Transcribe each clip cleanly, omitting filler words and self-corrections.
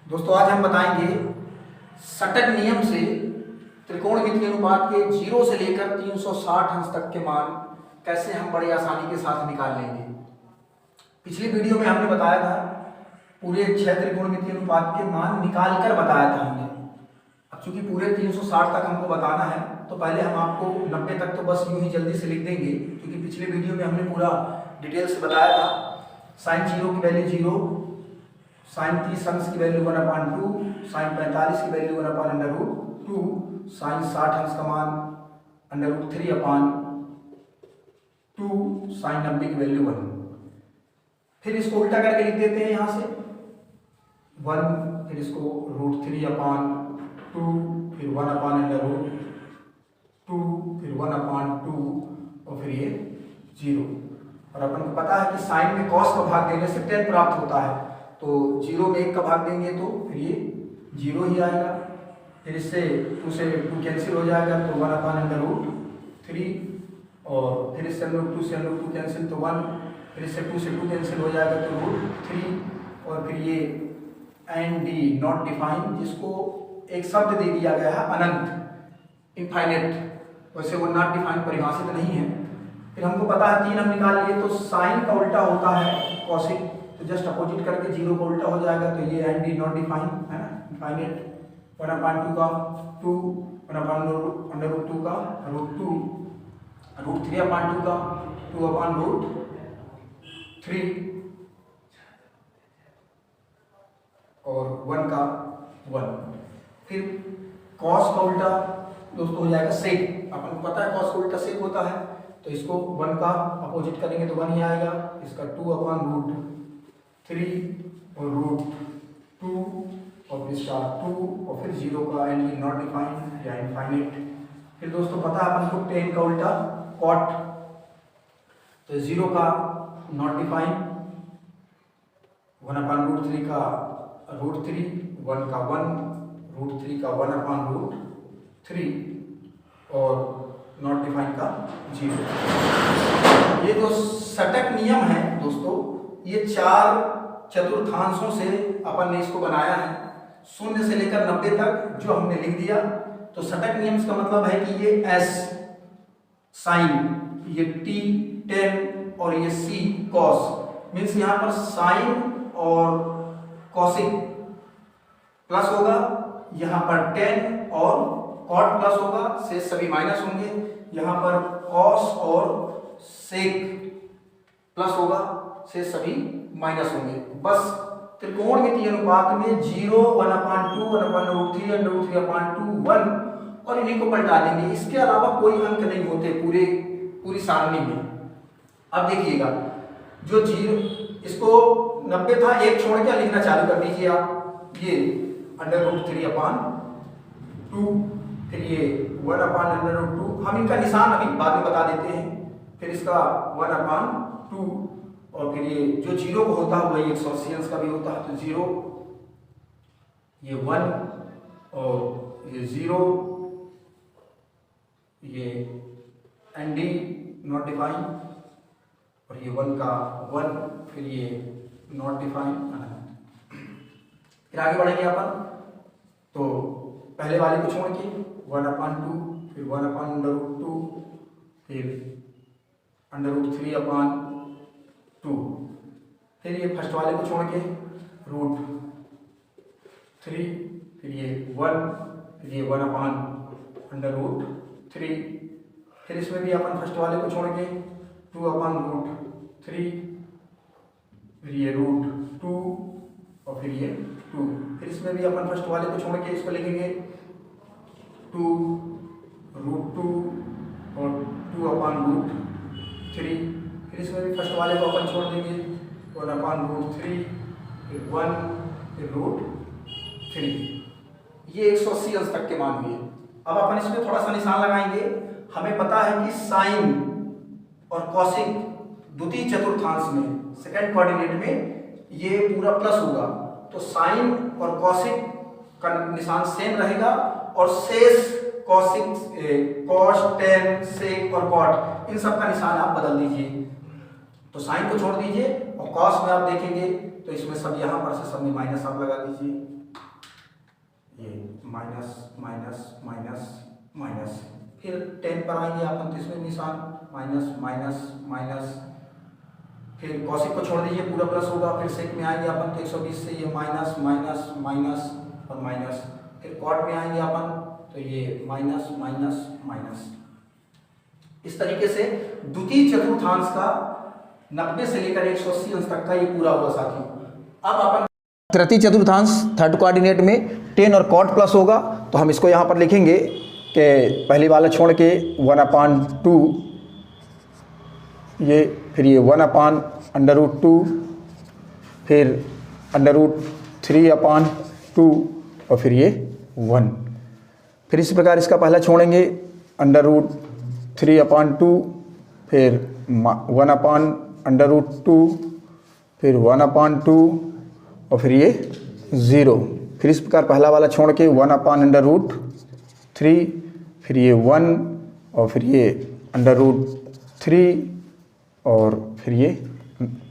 दोस्तों आज हम बताएंगे सटक नियम से त्रिकोणमितीय अनुपात के 0 से लेकर 360 अंश तक के मान कैसे हम बड़ी आसानी के साथ निकाल लेंगे। पिछली वीडियो में हमने बताया था पूरे 6 त्रिकोणमितीय अनुपात के मान निकाल कर बताया था हमने। अब चूंकि पूरे 360 तक हमको बताना है तो पहले हम आपको 90 तक तो बस यूं ही जल्दी से लिख देंगे, क्योंकि पिछले वीडियो में हमने पूरा डिटेल से बताया था। साइन 0 की वैल्यू 0, साइन 30 अंश की वैल्यू 1/2, साइन 45 की वैल्यू 1/√2, साइन 60 अंश का मान √3/2, साइन 90 की वैल्यू 1। फिर इसको उल्टा करके लिख देते हैं यहाँ से 1, फिर इसको √3/2, फिर 1/√2, फिर 1/2 और फिर ये 0। और अपन को पता है कि साइन में कॉस का भाग देने से tan प्राप्त होता है, तो 0 में 1 का भाग देंगे तो फिर ये 0 ही आएगा। फिर इससे 2 से 2 कैंसिल हो जाएगा तो 1/√3, और फिर इससे √2 से √2 कैंसिल तो 1, फिर इससे 2 से 2 कैंसिल हो जाएगा तो √3, और फिर ये एंड डी नॉट डिफाइन, जिसको एक शब्द दे दिया गया है अनंत, इनफाइनेट, वैसे वो नॉट डिफाइन परिभाषित नहीं है। फिर हमको पता है 3 हम निकाल लिए तो साइन का उल्टा होता है कॉसिक, तो जस्ट अपोजिट करके 0 का उल्टा हो जाएगा तो ये एंड डी नॉट डिफाइन है ना, इनफाइनेट। 1/2 का 2, 1/√2 का √2, √3/2 का 2/√3 और 1 का 1। फिर कॉस का उल्टा दोस्तों हो जाएगा सेक। अपन को पता है कॉस का उल्टा सेक होता है, तो इसको 1 का अपोजिट करेंगे तो 1 ही आएगा। इसका 2/√3 और √2 और इसका 2 और फिर 0 का एंड नॉट डिफाइन या इनफाइनेट। फिर दोस्तों पता है अपन को tan का उल्टा कॉट, तो 0 का नॉट डिफाइन, 1/√3 का √3, 1 का 1, √3 का 1/√3 और नॉट डिफाइन का 0। ये जो सटक नियम है दोस्तों, ये 4 चतुर्थांशों से अपन ने इसको बनाया है, 0 से लेकर 90 तक जो हमने लिख दिया। तो सटक नियम का मतलब है कि ये S साइन, ये T tan और ये C कॉस, मीन्स यहाँ पर साइन और कॉसिक प्लस होगा, यहाँ पर tan और कॉट प्लस होगा, से सभी माइनस होंगे। यहाँ पर कॉस और सेक प्लस होगा, से सभी माइनस होंगे। बस त्रिकोणमितीय अनुपात में 0, 1/2, 1/√3, √3/2, 1 और इन्हीं को पलटा देंगे। इसके अलावा कोई अंक नहीं होते पूरी सारणी में। अब देखिएगा जो 0, इसको 90 था, 1 छोड़ के लिखना चालू कर दीजिए आप। ये √3/2, फिर ये 1/√2, हम इनका निशान अभी बाद में बता देते हैं। फिर इसका 1/2 और फिर ये जो 0 को होता है वही 180 अंश का भी होता है, तो 0, ये 1 और ये 0, ये एंड डी नॉट डिफाइन और ये 1 का 1, फिर ये नॉट डिफाइन। फिर आगे बढ़ेंगे अपन, तो पहले वाले को छोड़ के 1/2, फिर 1/√2, फिर √3/2, फिर ये फर्स्ट वाले को छोड़ के √3, फिर ये 1, फिर ये 1/√3, फिर इसमें भी अपन फर्स्ट वाले को छोड़ के 2/√3, फिर ये √2 और फिर ये 2, फिर इसमें भी अपन फर्स्ट वाले को छोड़ के इसको लिखेंगे 2√2 और 2/√3, फिर इसमें भी फर्स्ट वाले को अपन छोड़ देंगे 1/√3, फिर 1, फिर √3। ये 180 अंश तक के मान हुए। अब अपन इसमें थोड़ा सा निशान लगाएंगे। हमें पता है कि साइन और कॉसिक द्वितीय चतुर्थांश में, सेकंड कोऑर्डिनेट में ये पूरा प्लस होगा, तो साइन और कॉसिक का निशान सेम रहेगा और शेष कॉसिक, कॉस, tan, सेक और कॉट, इन सब का निशान आप बदल दीजिए। तो साइन को छोड़ दीजिए और कॉस में आप देखेंगे तो इसमें सब यहाँ पर से सब में माइनस आप लगा दीजिए। ये माइनस माइनस माइनस माइनस, फिर 10 पर आएंगे अपन तो इसमें निशान माइनस माइनस माइनस, फिर कॉसिक को छोड़ दीजिए पूरा प्लस होगा, फिर सेक में आएंगे अपन तो 120 से ये माइनस माइनस माइनस और माइनस, फिर कॉट में आएंगे अपन तो ये माइनस माइनस माइनस। इस तरीके से द्वितीय चतुर्थांश का 90 से लेकर 180 अंश तक का ये पूरा हुआ साथियों। अब अपन तृतीय चतुर्थांश थर्ड कोऑर्डिनेट में 10 और कॉट प्लस होगा, तो हम इसको यहाँ पर लिखेंगे कि पहली वाला छोड़ के 1/2 ये, फिर ये 1/√2, फिर √3/2 और फिर ये 1। फिर इसी प्रकार इसका पहला छोड़ेंगे √3/2, फिर 1/√2, फिर 1/2 और फिर ये 0। फिर इस प्रकार पहला वाला छोड़ के 1/√3, फिर ये 1 और फिर ये √3 और फिर ये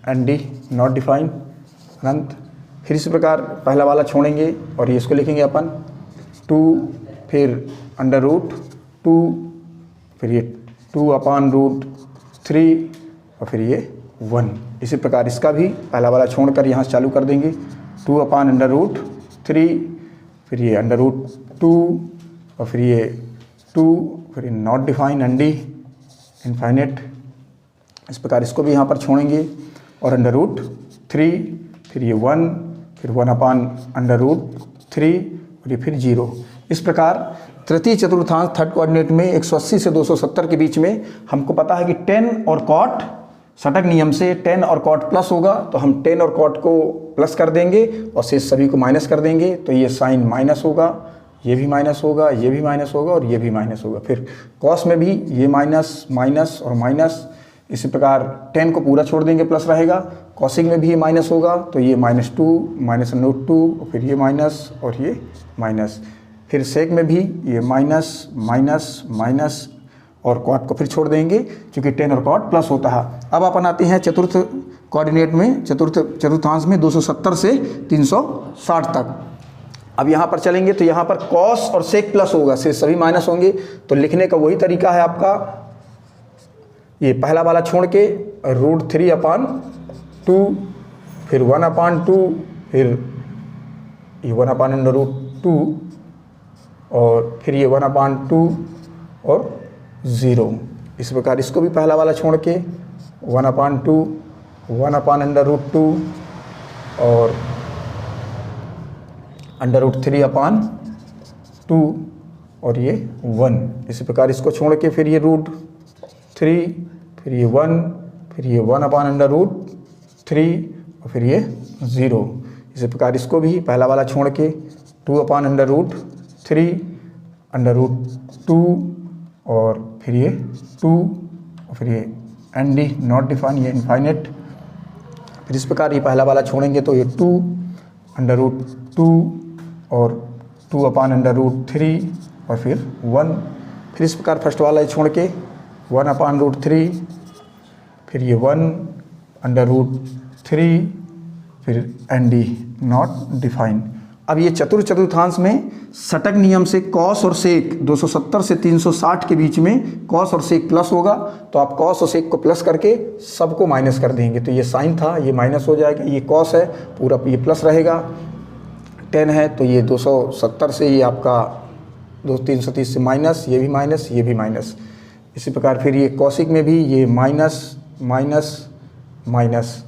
ND नॉट डिफाइन अनंत। फिर इस प्रकार पहला वाला छोड़ेंगे और ये इसको लिखेंगे अपन 2, फिर √2, फिर ये 2/√3 और फिर ये 1। इसी प्रकार इसका भी पहला वाला छोड़कर यहाँ से चालू कर देंगे 2/√3, फिर ये √2 और फिर ये 2, फिर नॉट डिफाइन ND इनफाइनेट। इस प्रकार इसको भी यहाँ पर छोड़ेंगे और √3, फिर ये 1, फिर 1/√3 और ये फिर 0। इस प्रकार तृतीय चतुर्थांश थर्ड कोऑर्डिनेट में 180 से 270 के बीच में हमको पता है कि 10 और कॉट षटक नियम से 10 और कॉट प्लस होगा, तो हम 10 और कॉट को प्लस कर देंगे और शेष सभी को माइनस कर देंगे, तो ये साइन माइनस होगा, ये भी माइनस होगा, ये भी माइनस होगा और ये भी माइनस होगा। फिर कॉस में भी ये माइनस माइनस और माइनस। इसी प्रकार 10 को पूरा छोड़ देंगे प्लस रहेगा, कॉसिक में भी ये माइनस होगा, तो ये -2 -√2 और फिर ये माइनस और ये माइनस। फिर सेक में भी ये माइनस माइनस माइनस और कॉट को फिर छोड़ देंगे क्योंकि 10 और कॉट प्लस होता है। अब अपन आते हैं चतुर्थ कोऑर्डिनेट में, चतुर्थांश में 270 से 360 तक। अब यहाँ पर चलेंगे तो यहाँ पर कॉस और सेक प्लस होगा, से सभी माइनस होंगे, तो लिखने का वही तरीका है आपका, ये पहला वाला छोड़ के √3/2, फिर 1/2, फिर ये 1/√2 और फिर ये 1/2 और 0। इस प्रकार इसको भी पहला वाला छोड़ के 1/2, 1/√2 और √3/2 और ये 1। इसी प्रकार इसको छोड़ के फिर ये √3, फिर ये 1, फिर ये 1/√3 और फिर ये 0। इसी प्रकार इसको भी पहला वाला छोड़ के 2/√3, √2 और फिर ये 2 और फिर ये ND नॉट डिफाइन, ये इनफाइनेट। फिर इस प्रकार ये पहला वाला छोड़ेंगे तो ये 2/2 और 2/√3 और फिर 1। फिर इस प्रकार फर्स्ट वाला छोड़ के 1/√3, फिर ये 1/√3, फिर ND नॉट डिफाइन। अब ये चतुर्थांश में षटक नियम से कॉस और सेक 270 से 360 के बीच में कॉस और सेक प्लस होगा, तो आप कॉस और सेक को प्लस करके सबको माइनस कर देंगे, तो ये साइन था ये माइनस हो जाएगा, ये कॉस है पूरा ये प्लस रहेगा, 10 है तो ये 270 से ये आपका 330 से माइनस, ये भी माइनस, ये भी माइनस। इसी प्रकार फिर ये कॉसिक में भी ये माइनस माइनस माइनस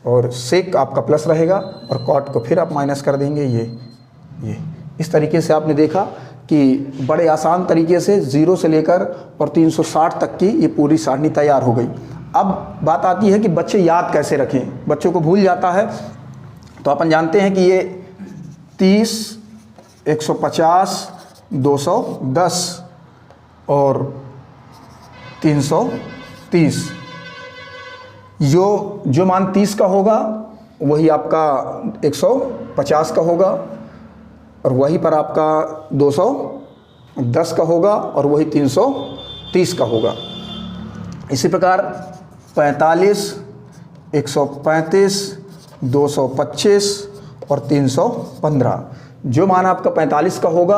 और सेक आपका प्लस रहेगा और कॉट को फिर आप माइनस कर देंगे, ये इस तरीके से आपने देखा कि बड़े आसान तरीके से 0 से लेकर और 360 तक की ये पूरी सारणी तैयार हो गई। अब बात आती है कि बच्चे याद कैसे रखें, बच्चों को भूल जाता है, तो अपन जानते हैं कि ये 30, 150, 210 और 330, जो मान 30 का होगा वही आपका 150 का होगा और वहीं पर आपका 210 का होगा और वही 330 का होगा। इसी प्रकार 45, 135, 225 और 315, जो मान आपका 45 का होगा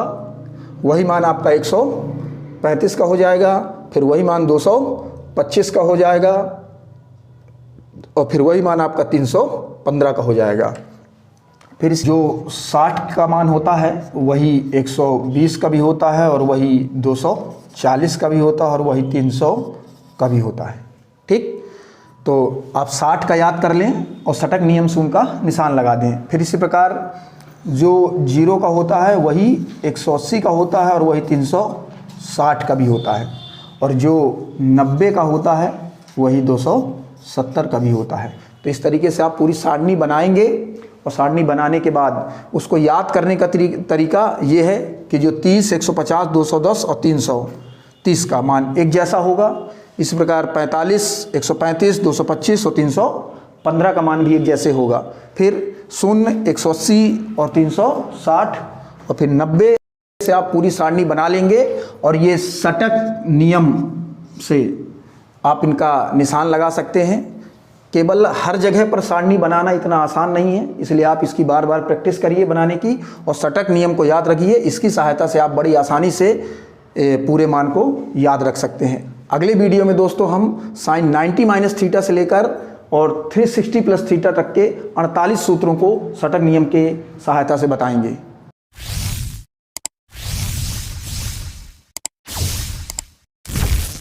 वही मान आपका 135 का हो जाएगा, फिर वही मान 225 का हो जाएगा और फिर वही मान आपका 315 का हो जाएगा। फिर जो 60 का मान होता है वही 120 का भी होता है और वही 240 का भी होता है और वही 300 का भी होता है। ठीक, तो आप 60 का याद कर लें और षटक नियम से उनका निशान लगा दें। फिर इसी प्रकार जो 0 का होता है वही 180 का होता है और वही 360 का भी होता है, और जो 90 का होता है वही 270 का भी होता है। तो इस तरीके से आप पूरी सारणी बनाएंगे और सारणी बनाने के बाद उसको याद करने का तरीका ये है कि जो 30, 150, 210 और 330 का मान एक जैसा होगा। इस प्रकार 45, 135, 225 और 315 का मान भी एक जैसे होगा। फिर 0, 180 और 360 और फिर 90 से आप पूरी सारणी बना लेंगे और ये षटक नियम से आप इनका निशान लगा सकते हैं। केवल हर जगह पर सारणी बनाना इतना आसान नहीं है, इसलिए आप इसकी बार बार प्रैक्टिस करिए बनाने की और षटक नियम को याद रखिए। इसकी सहायता से आप बड़ी आसानी से पूरे मान को याद रख सकते हैं। अगले वीडियो में दोस्तों हम साइन 90 - थीटा से लेकर और 360 + थीटा तक के 48 सूत्रों को षटक नियम के सहायता से बताएंगे।